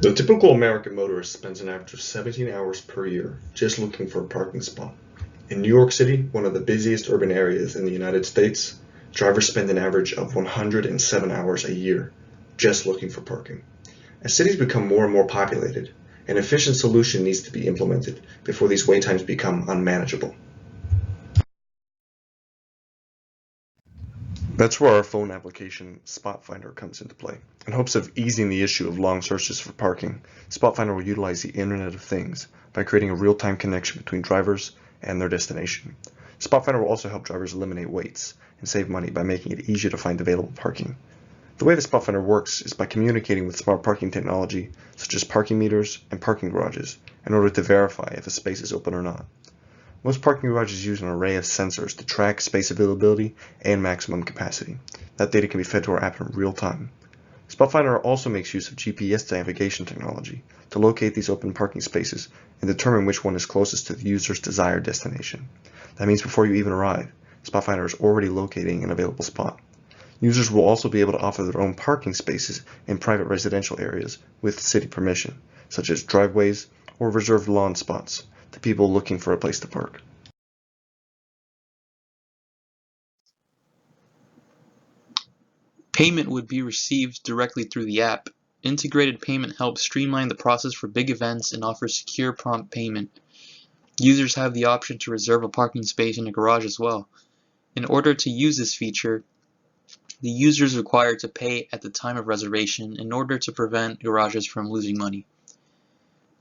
The typical American motorist spends an average of 17 hours per year just looking for a parking spot. In New York City, one of the busiest urban areas in the United States, drivers spend an average of 107 hours a year just looking for parking. As cities become more and more populated, an efficient solution needs to be implemented before these wait times become unmanageable. That's where our phone application SpotFinder comes into play. In hopes of easing the issue of long searches for parking, SpotFinder will utilize the Internet of Things by creating a real-time connection between drivers and their destination. SpotFinder will also help drivers eliminate waits and save money by making it easier to find available parking. The way the SpotFinder works is by communicating with smart parking technology such as parking meters and parking garages in order to verify if a space is open or not. Most parking garages use an array of sensors to track space availability and maximum capacity. That data can be fed to our app in real time. SpotFinder also makes use of GPS navigation technology to locate these open parking spaces and determine which one is closest to the user's desired destination. That means before you even arrive, SpotFinder is already locating an available spot. Users will also be able to offer their own parking spaces in private residential areas with city permission, such as driveways or reserved lawn spots, to people looking for a place to park. Payment would be received directly through the app. Integrated payment helps streamline the process for big events and offers secure, prompt payment. Users have the option to reserve a parking space in a garage as well. In order to use this feature, the user is required to pay at the time of reservation in order to prevent garages from losing money.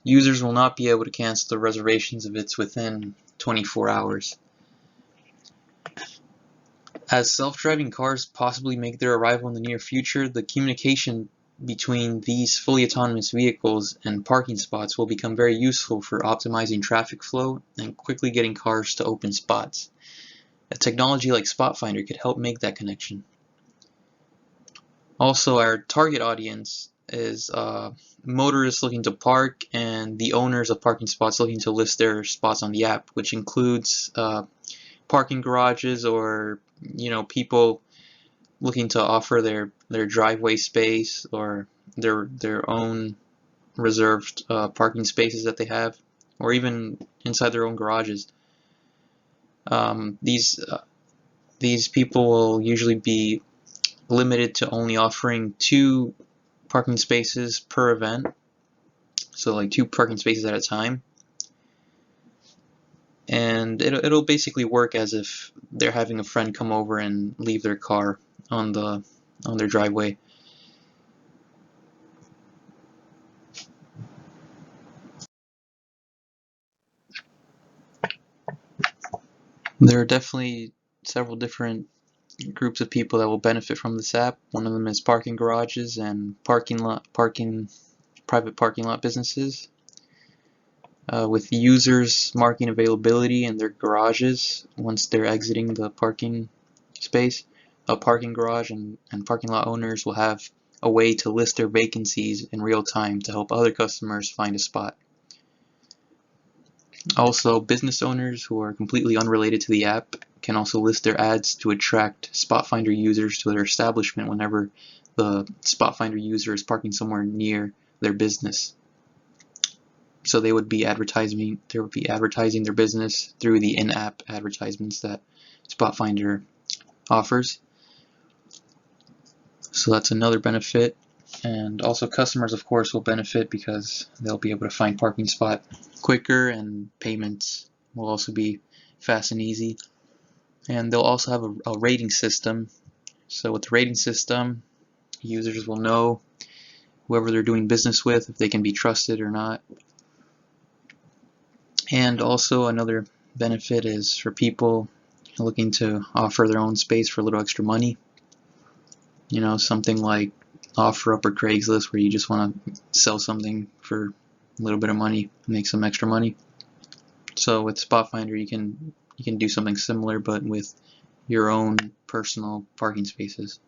Users will not be able to cancel the reservations if it's within 24 hours. As self-driving cars possibly make their arrival in the near future, the communication between these fully autonomous vehicles and parking spots will become very useful for optimizing traffic flow and quickly getting cars to open spots. A technology like SpotFinder could help make that connection. Also, our target audience is motorists looking to park and the owners of parking spots looking to list their spots on the app, which includes parking garages or people looking to offer their driveway space or their own reserved parking spaces that they have, or even inside their own garages. These people will usually be limited to only offering 2 parking spaces per event, so like 2 parking spaces at a time, and it'll basically work as if they're having a friend come over and leave their car on their driveway. There are definitely several different groups of people that will benefit from this app. One of them is parking garages and private parking lot businesses. With users marking availability in their garages once they're exiting the parking space, a parking garage and parking lot owners will have a way to list their vacancies in real time to help other customers find a spot. Also, business owners who are completely unrelated to the app can also list their ads to attract SpotFinder users to their establishment whenever the SpotFinder user is parking somewhere near their business. So they would be advertising their business through the in-app advertisements that SpotFinder offers. So that's another benefit. And also customers, of course, will benefit because they'll be able to find parking spot quicker, and payments will also be fast and easy. And they'll also have a rating system. So with the rating system, users will know whoever they're doing business with, if they can be trusted or not. And also another benefit is for people looking to offer their own space for a little extra money. Something like OfferUp or Craigslist, where you just want to sell something for a little bit of money, make some extra money. So with SpotFinder, you can do something similar, but with your own personal parking spaces.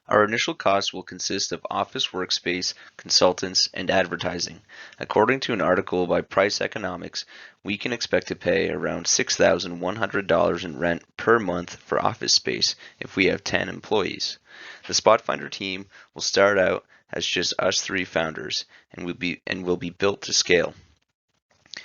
Our initial costs will consist of office workspace, consultants, and advertising. According to an article by Price Economics, we can expect to pay around $6,100 in rent per month for office space if we have 10 employees. The SpotFinder team will start out as just us 3 founders and will be built to scale.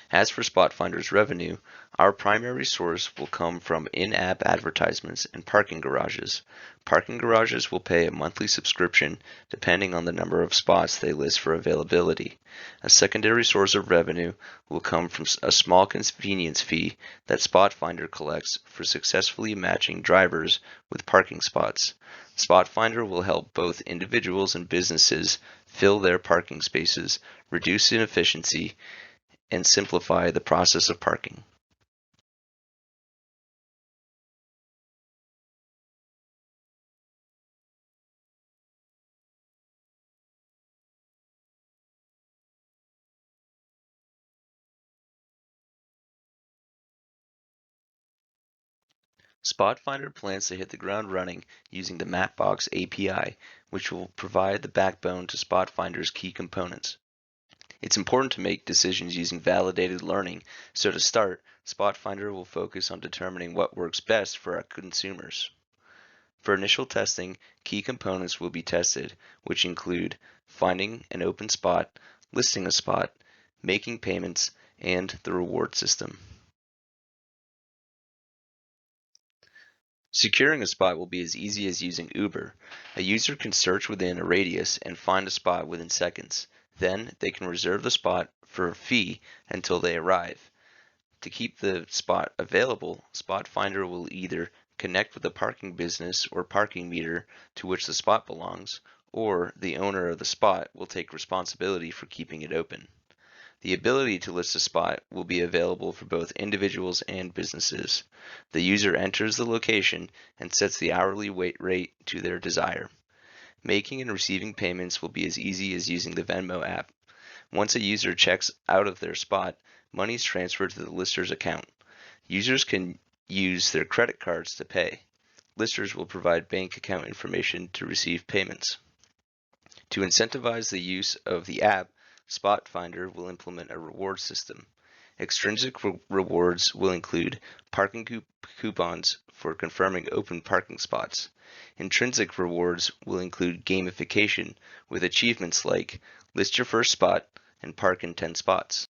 As for SpotFinder's revenue, our primary source will come from in-app advertisements and parking garages. Parking garages will pay a monthly subscription depending on the number of spots they list for availability. A secondary source of revenue will come from a small convenience fee that SpotFinder collects for successfully matching drivers with parking spots. SpotFinder will help both individuals and businesses fill their parking spaces, reduce inefficiency, and simplify the process of parking. SpotFinder plans to hit the ground running using the Mapbox API, which will provide the backbone to SpotFinder's key components. It's important to make decisions using validated learning, so to start, SpotFinder will focus on determining what works best for our consumers. For initial testing, key components will be tested, which include finding an open spot, listing a spot, making payments, and the reward system. Securing a spot will be as easy as using Uber. A user can search within a radius and find a spot within seconds. Then they can reserve the spot for a fee until they arrive. To keep the spot available, SpotFinder will either connect with the parking business or parking meter to which the spot belongs, or the owner of the spot will take responsibility for keeping it open. The ability to list a spot will be available for both individuals and businesses. The user enters the location and sets the hourly rate to their desire. Making and receiving payments will be as easy as using the Venmo app. Once a user checks out of their spot, money is transferred to the lister's account. Users can use their credit cards to pay. Listers will provide bank account information to receive payments. To incentivize the use of the app, SpotFinder will implement a reward system. Extrinsic rewards will include parking coupons for confirming open parking spots. Intrinsic rewards will include gamification with achievements like list your first spot and park in 10 spots.